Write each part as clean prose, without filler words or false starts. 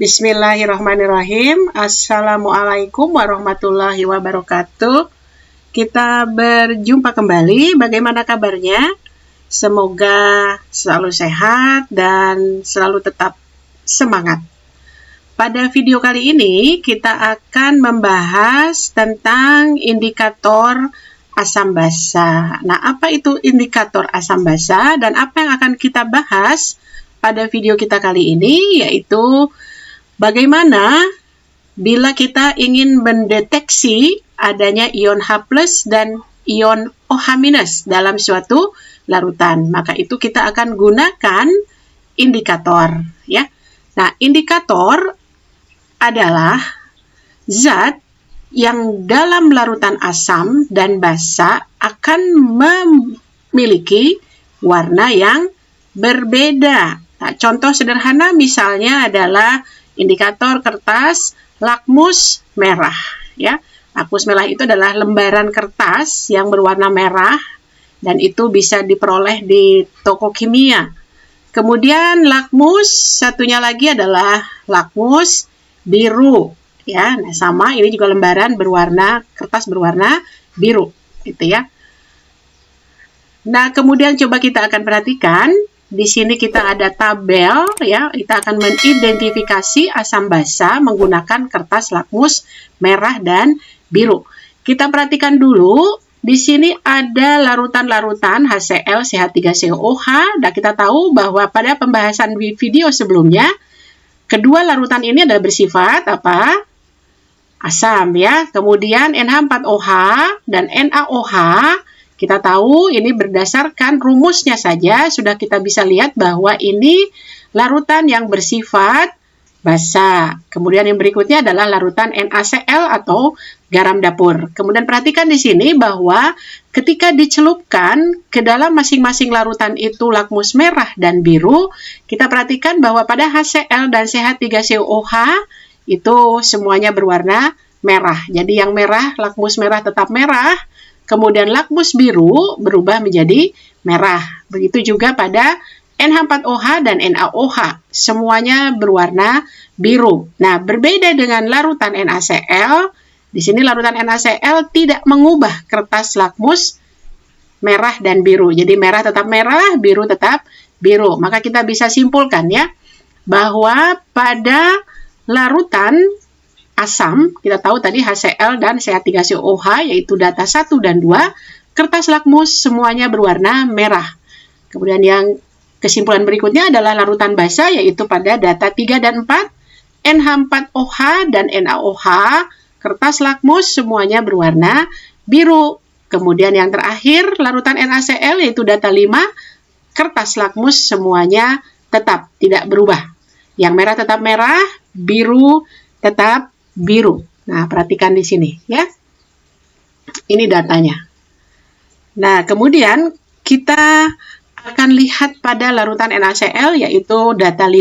Bismillahirrahmanirrahim. Assalamualaikum warahmatullahi wabarakatuh. Kita berjumpa kembali. Bagaimana kabarnya? Semoga selalu sehat dan selalu tetap semangat. Pada video kali ini kita akan membahas tentang indikator asam basa. Nah, apa itu indikator asam basa dan apa yang akan kita bahas pada video kita kali ini, yaitu bagaimana bila kita ingin mendeteksi adanya ion H+ dan ion OH- dalam suatu larutan. Maka itu kita akan gunakan indikator, ya. Nah, indikator adalah zat yang dalam larutan asam dan basa akan memiliki warna yang berbeda. Nah, contoh sederhana misalnya adalah indikator kertas lakmus merah, ya. Lakmus merah itu adalah lembaran kertas yang berwarna merah dan itu bisa diperoleh di toko kimia. Kemudian lakmus satunya lagi adalah lakmus biru, ya. Nah, sama, ini juga lembaran kertas berwarna biru, gitu ya. Nah, kemudian coba kita akan perhatikan di sini kita ada tabel, ya. Kita akan mengidentifikasi asam basa menggunakan kertas lakmus merah dan biru. Kita perhatikan dulu, di sini ada larutan-larutan HCl, CH3COOH. Dan kita tahu bahwa pada pembahasan video sebelumnya, kedua larutan ini adalah bersifat apa? Asam, ya. Kemudian NH4OH dan NaOH, kita tahu ini berdasarkan rumusnya saja sudah kita bisa lihat bahwa ini larutan yang bersifat basa. Kemudian yang berikutnya adalah larutan NaCl atau garam dapur. Kemudian perhatikan di sini bahwa ketika dicelupkan ke dalam masing-masing larutan itu lakmus merah dan biru, kita perhatikan bahwa pada HCl dan CH3COOH itu semuanya berwarna merah. Jadi yang merah, lakmus merah tetap merah, kemudian lakmus biru berubah menjadi merah. Begitu juga pada NH4OH dan NaOH, semuanya berwarna biru. Nah, berbeda dengan larutan NaCl, di sini larutan NaCl tidak mengubah kertas lakmus merah dan biru. Jadi merah tetap merah, biru tetap biru. Maka kita bisa simpulkan, ya, bahwa pada larutan asam, kita tahu tadi HCl dan CH3COOH, yaitu data 1 dan 2, kertas lakmus semuanya berwarna merah. Kemudian yang kesimpulan berikutnya adalah larutan basa, yaitu pada data 3 dan 4, NH4OH dan NaOH, kertas lakmus semuanya berwarna biru. Kemudian yang terakhir, larutan NaCl, yaitu data 5, kertas lakmus semuanya tetap tidak berubah. Yang merah tetap merah, biru tetap biru. Nah, perhatikan di sini, ya. Ini datanya. Nah, kemudian kita akan lihat pada larutan NaCl, yaitu data 5.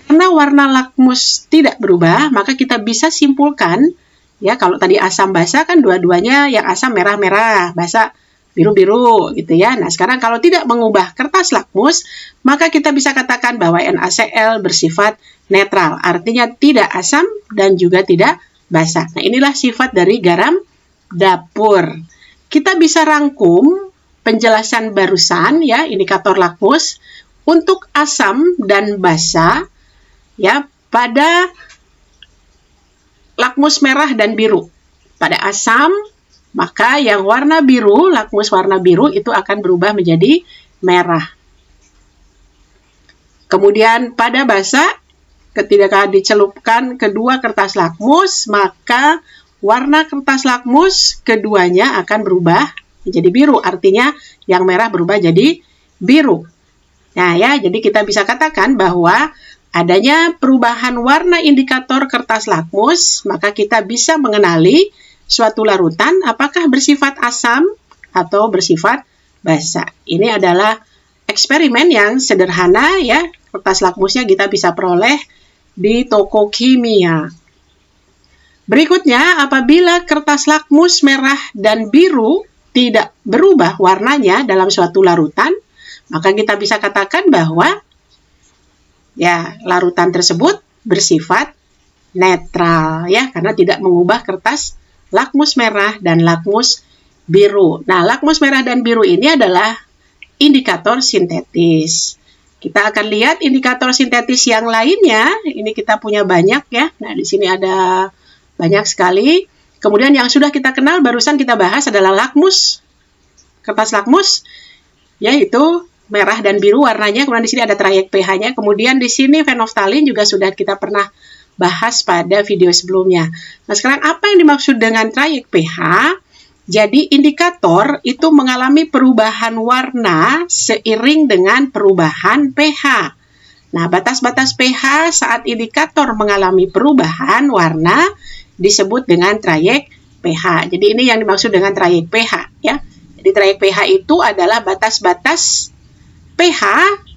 Karena warna lakmus tidak berubah, maka kita bisa simpulkan, ya, kalau tadi asam basa kan dua-duanya yang asam merah-merah, basa biru-biru, gitu ya. Nah, sekarang kalau tidak mengubah kertas lakmus, maka kita bisa katakan bahwa NaCl bersifat netral, artinya tidak asam dan juga tidak basa. Nah, inilah sifat dari garam dapur. Kita bisa rangkum penjelasan barusan, ya, indikator lakmus untuk asam dan basa, ya, pada lakmus merah dan biru. Pada asam, maka yang warna biru, lakmus warna biru itu akan berubah menjadi merah. Kemudian pada basa, ketika dicelupkan kedua kertas lakmus, maka warna kertas lakmus keduanya akan berubah menjadi biru. Artinya yang merah berubah jadi biru. Nah, ya, jadi kita bisa katakan bahwa adanya perubahan warna indikator kertas lakmus, maka kita bisa mengenali suatu larutan apakah bersifat asam atau bersifat basa. Ini adalah eksperimen yang sederhana, ya. Kertas lakmusnya kita bisa peroleh di toko kimia. Berikutnya, apabila kertas lakmus merah dan biru tidak berubah warnanya dalam suatu larutan, maka kita bisa katakan bahwa ya larutan tersebut bersifat netral ya, karena tidak mengubah kertas lakmus merah dan lakmus biru. Nah, lakmus merah dan biru ini adalah indikator sintetis. Kita akan lihat indikator sintetis yang lainnya. Ini kita punya banyak ya. Nah, di sini ada banyak sekali. Kemudian yang sudah kita kenal barusan kita bahas adalah lakmus. Kertas lakmus yaitu merah dan biru warnanya. Kemudian di sini ada trayek pH-nya. Kemudian di sini fenolftalin juga sudah kita pernah bahas pada video sebelumnya. Nah, sekarang apa yang dimaksud dengan trayek pH? Jadi indikator itu mengalami perubahan warna seiring dengan perubahan pH. Nah, batas-batas pH saat indikator mengalami perubahan warna disebut dengan trayek pH. Jadi ini yang dimaksud dengan trayek pH ya. Jadi trayek pH itu adalah batas-batas pH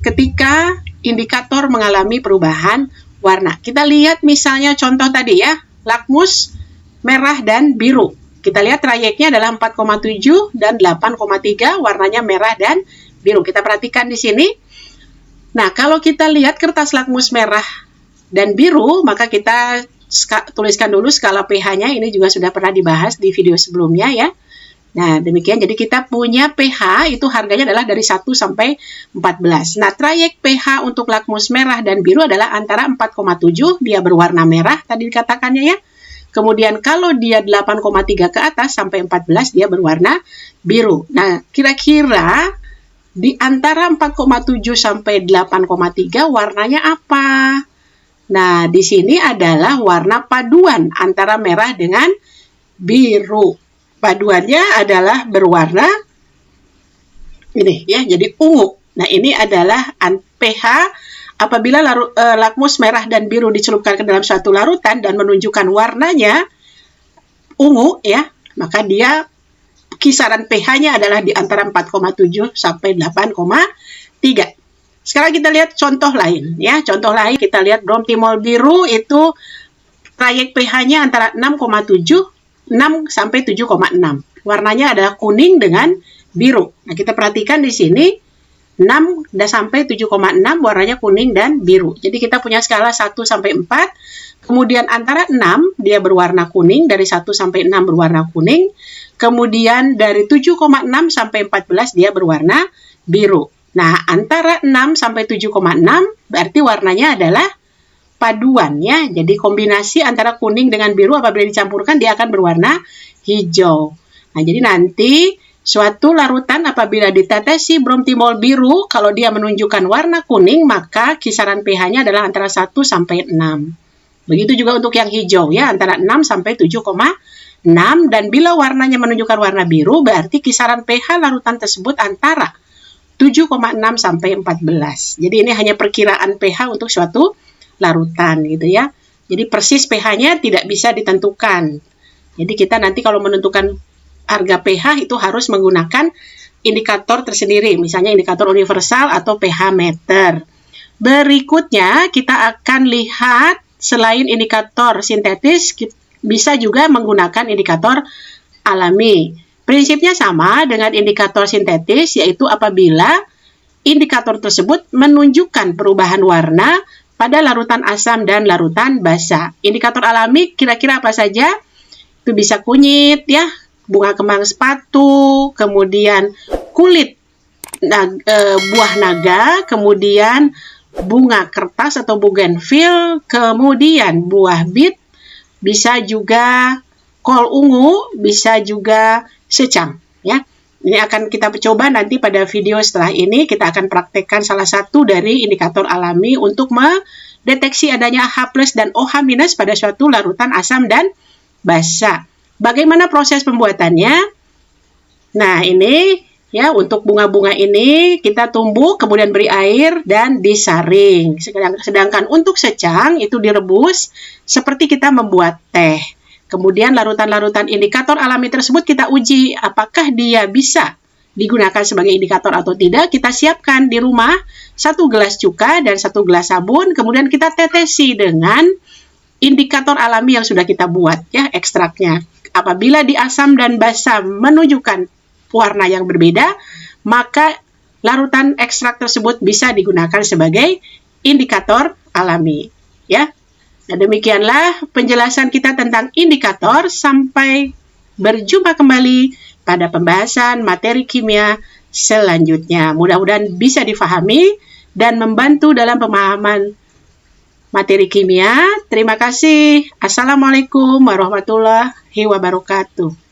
ketika indikator mengalami perubahan warna. Kita lihat misalnya contoh tadi ya, lakmus merah dan biru. Kita lihat trayeknya adalah 4,7 dan 8,3, warnanya merah dan biru. Kita perhatikan di sini. Nah, kalau kita lihat kertas lakmus merah dan biru, maka kita tuliskan dulu skala pH-nya. Ini juga sudah pernah dibahas di video sebelumnya ya. Nah, demikian. Jadi kita punya pH itu harganya adalah dari 1 sampai 14. Nah, trayek pH untuk lakmus merah dan biru adalah antara 4,7, dia berwarna merah tadi dikatakannya ya. Kemudian kalau dia 8,3 ke atas sampai 14 dia berwarna biru. Nah, kira-kira di antara 4,7 sampai 8,3 warnanya apa? Nah, di sini adalah warna paduan antara merah dengan biru. Paduannya adalah berwarna ini ya, jadi ungu. Nah, ini adalah pH apabila lakmus merah dan biru dicelupkan ke dalam suatu larutan dan menunjukkan warnanya ungu ya, maka dia kisaran pH-nya adalah di antara 4,7 sampai 8,3. Sekarang kita lihat contoh lain ya. Contoh lain kita lihat bromtimol biru itu trayek pH-nya antara 6,7 6 sampai 7,6. Warnanya adalah kuning dengan biru. Nah, kita perhatikan di sini 6 sampai 7,6 warnanya kuning dan biru. Jadi kita punya skala 1 sampai 4. Kemudian antara 6 dia berwarna kuning, dari 1 sampai 6 berwarna kuning. Kemudian dari 7,6 sampai 14 dia berwarna biru. Nah, antara 6 sampai 7,6 berarti warnanya adalah paduan ya. Jadi kombinasi antara kuning dengan biru apabila dicampurkan dia akan berwarna hijau. Nah, jadi nanti suatu larutan apabila ditetesi bromtimol biru, kalau dia menunjukkan warna kuning maka kisaran pH-nya adalah antara 1 sampai 6. Begitu juga untuk yang hijau ya, antara 6 sampai 7,6, dan bila warnanya menunjukkan warna biru berarti kisaran pH larutan tersebut antara 7,6 sampai 14. Jadi ini hanya perkiraan pH untuk suatu larutan gitu ya. Jadi persis pH-nya tidak bisa ditentukan. Jadi kita nanti kalau menentukan harga pH itu harus menggunakan indikator tersendiri, misalnya indikator universal atau pH meter. Berikutnya kita akan lihat selain indikator sintetis bisa juga menggunakan indikator alami. Prinsipnya sama dengan indikator sintetis, yaitu apabila indikator tersebut menunjukkan perubahan warna pada larutan asam dan larutan basa. Indikator alami kira-kira apa saja? Itu bisa kunyit ya, bunga kembang sepatu, kemudian kulit buah naga, kemudian bunga kertas atau bougainville, kemudian buah bit, bisa juga kol ungu, bisa juga secang ya. Ini akan kita coba nanti pada video setelah ini. Kita akan praktekkan salah satu dari indikator alami untuk mendeteksi adanya H+ dan OH- pada suatu larutan asam dan basa. Bagaimana proses pembuatannya? Nah, ini ya, untuk bunga-bunga ini kita tumbuk, kemudian beri air dan disaring. Sedangkan untuk secang itu direbus seperti kita membuat teh. Kemudian larutan-larutan indikator alami tersebut kita uji apakah dia bisa digunakan sebagai indikator atau tidak. Kita siapkan di rumah 1 gelas cuka dan 1 gelas sabun, kemudian kita tetesi dengan indikator alami yang sudah kita buat ya, ekstraknya. Apabila di asam dan basa menunjukkan warna yang berbeda, maka larutan ekstrak tersebut bisa digunakan sebagai indikator alami ya. Nah, demikianlah penjelasan kita tentang indikator. Sampai berjumpa kembali pada pembahasan materi kimia selanjutnya. Mudah-mudahan bisa difahami dan membantu dalam pemahaman materi kimia. Terima kasih. Assalamualaikum warahmatullahi wabarakatuh.